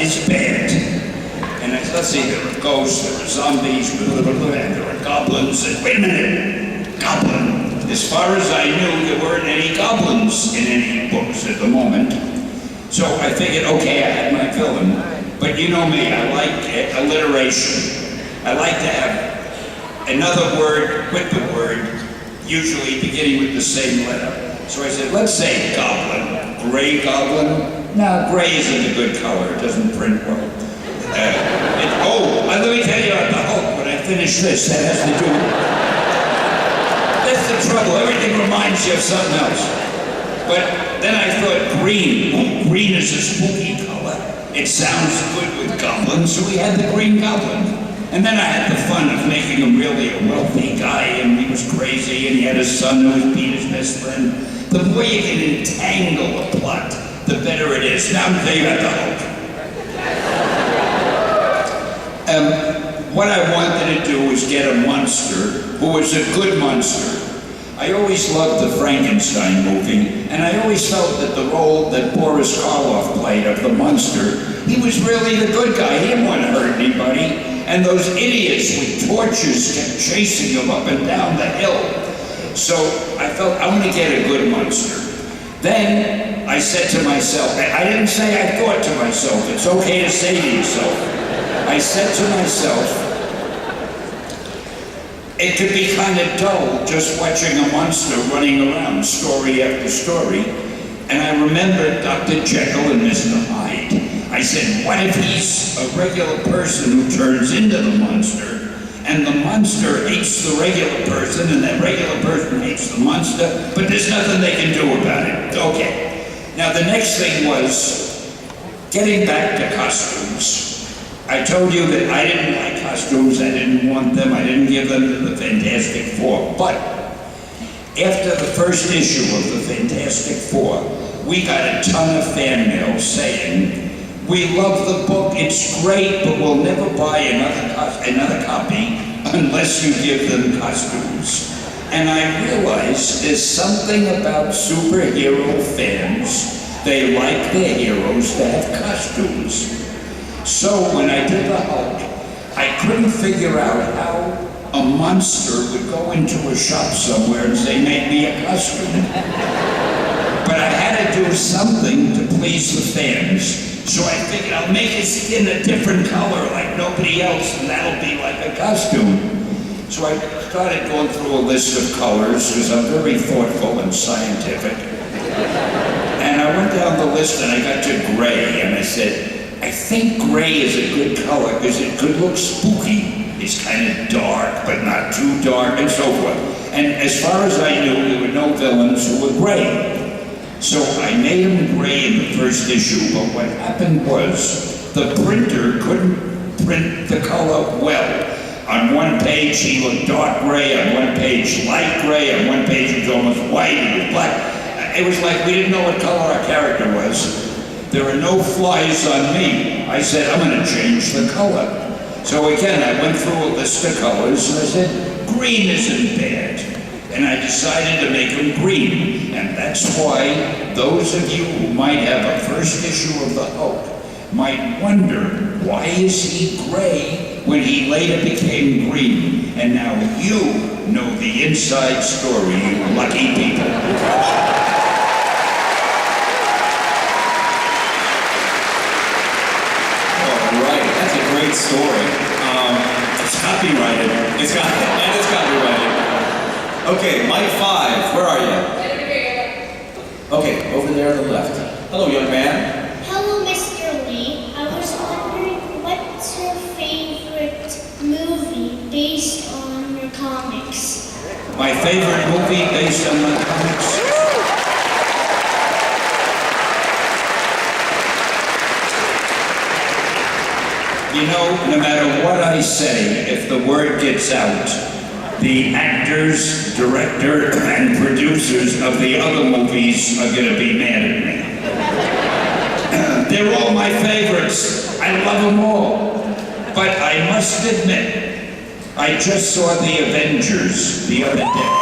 is bad. And I said, let's see, there are ghosts, there are zombies, blah, blah, blah, and there are goblins. And wait a minute, goblin. As far as I knew, there weren't any goblins in any books at the moment. So I figured, okay, I had my villain. But you know me, I like alliteration. I like to have another word with the word, usually beginning with the same letter. So I said, let's say goblin. Gray goblin? No, gray isn't a good color. It doesn't print well. Let me tell you about the Hulk when I finish this. That has to do with... That's the trouble. Everything reminds you of something else. But then I thought green. Oh, green is a spooky color. It sounds good with goblins, so we had the Green Goblin. And then I had the fun of making him really a wealthy guy, and he was crazy, and he had a son who was Peter's best friend. The more you can entangle a plot, the better it is. Now I'm telling you about the Hulk. What I wanted to do was get a monster who was a good monster. I always loved the Frankenstein movie, and I always felt that the role that Boris Karloff played of the monster, he was really the good guy. He didn't want to hurt anybody. And those idiots with torches kept chasing him up and down the hill. So I felt, I want to get a good monster. Then I said to myself, I didn't say I thought to myself, it's okay to say to yourself. I said to myself, it could be kind of dull just watching a monster running around story after story. And I remembered Dr. Jekyll and Mr. Hyde. I said, what if he's a regular person who turns into the monster, and the monster hates the regular person, and that regular person hates the monster, but there's nothing they can do about it. Okay. Now the next thing was getting back to costumes. I told you that I didn't like costumes, I didn't want them, I didn't give them to the Fantastic Four. But after the first issue of the Fantastic Four, we got a ton of fan mail saying, we love the book, it's great, but we'll never buy another copy unless you give them costumes. And I realized there's something about superhero fans, they like their heroes to have costumes. So when I did the Hulk, I couldn't figure out how a monster would go into a shop somewhere and say, make me a costume. But I had to do something to please the fans. So I figured I'll make his skin a different color like nobody else, and that'll be like a costume. So I started going through a list of colors, because I'm very thoughtful and scientific. And I went down the list and I got to gray, and I said, I think gray is a good color because it could look spooky. It's kind of dark, but not too dark, and so forth. And as far as I knew, there were no villains who were gray. So I made him gray in the first issue, but what happened was the printer couldn't print the color well. On one page he looked dark gray, on one page light gray, on one page he was almost white, he was black. It was like we didn't know what color our character was. There are no flies on me. I said, I'm going to change the color. So again, I went through a list of colors and I said, green isn't bad. And I decided to make him green. And that's why those of you who might have a first issue of the Hulk might wonder, why is he gray when he later became green? And now you know the inside story, you lucky people. Story. It's copyrighted. It's copyrighted. Okay, Mike 5, where are you? Okay, over there on the left. Hello, young man. Hello, Mr. Lee. I was wondering, what's your favorite movie based on your comics? My favorite movie based on my comics? You know, no matter what I say, if the word gets out, the actors, director, and producers of the other movies are going to be mad at me. They're all my favorites. I love them all. But I must admit, I just saw The Avengers the other day.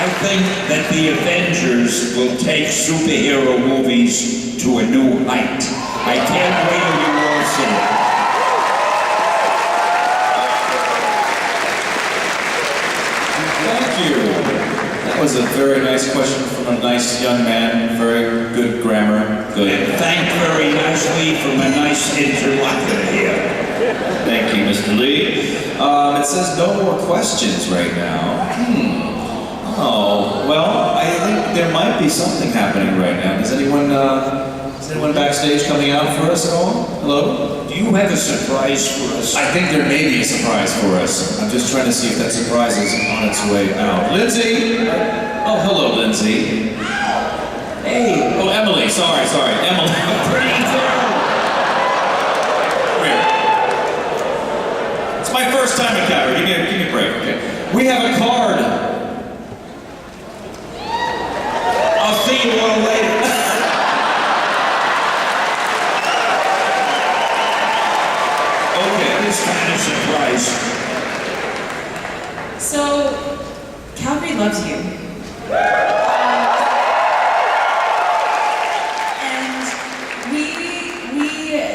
I think that the Avengers will take superhero movies to a new height. I can't wait till you all see it. Thank you. That was a very nice question from a nice young man. Very good grammar. Good. And thank very nicely from a nice interlocutor here. Thank you, Mr. Lee. It says no more questions right now. Oh, well, I think there might be something happening right now. Is anyone backstage coming out for us at all? Hello? Do you have a surprise for us? I think there may be a surprise for us. I'm just trying to see if that surprise is on its way out. Lindsay! Oh, hello, Lindsay. Hey! Oh, Emily. Sorry, Emily. Pretty girl! Weird. It's my first time in Calgary. Give me a break, okay? We have a card. I'll see you all later. Okay. This kind of surprise. So, Calgary loves you. And we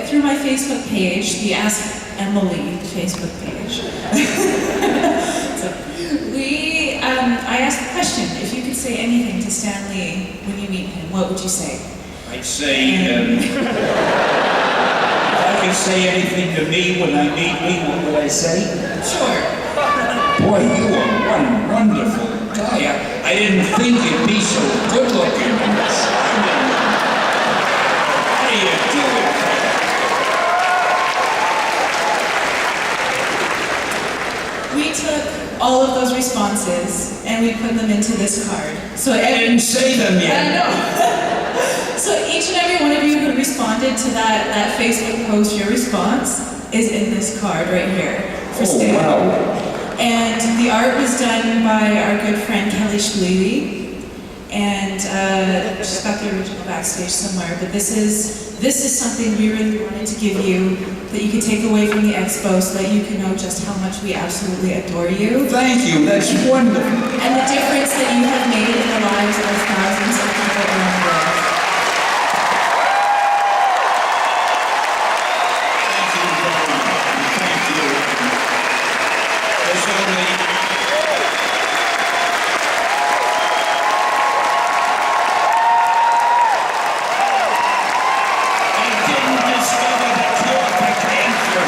through my Facebook page, the Ask Emily Facebook page, I asked the question, if you could say anything to Stan Lee when you meet him, what would you say? I'd say, if I could say anything to me when I meet me, what would I say? Sure. Boy, you are one wonderful guy. I didn't think you'd be so good looking and charming. How do you do it? We took all of those responses and we put them into this card. So I didn't say them I yet. know. So each and every one of you who responded to that Facebook post, your response is in this card right here for Stan. Wow. And the art was done by our good friend Kelly Shlewy. And she's got the original backstage somewhere. But this is something we really wanted to give you that you could take away from the expo so that you can know just how much we absolutely adore you. Thank you, that's wonderful. And the difference that you have made in the lives of thousands of people around the world. Thank you very much. Thank you. There's only... I didn't discover the cure for cancer.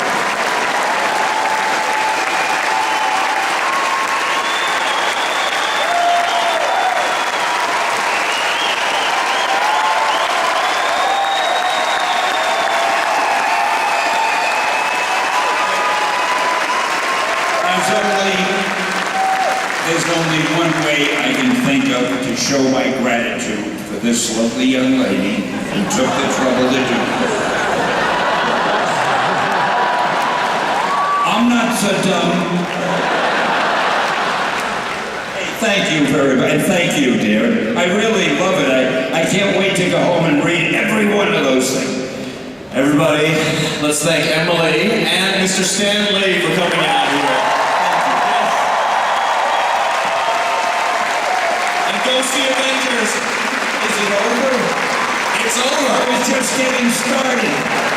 There's only one way I can think of to show my gratitude for this lovely young lady who took the trouble to do it. I'm not so dumb. Hey, thank you very much. Thank you, dear. I really love it. I can't wait to go home and read every one of those things. Everybody, let's thank Emily and Mr. Stan Lee for coming out here. And go see Avengers. Is it over? It's over. It's just getting started.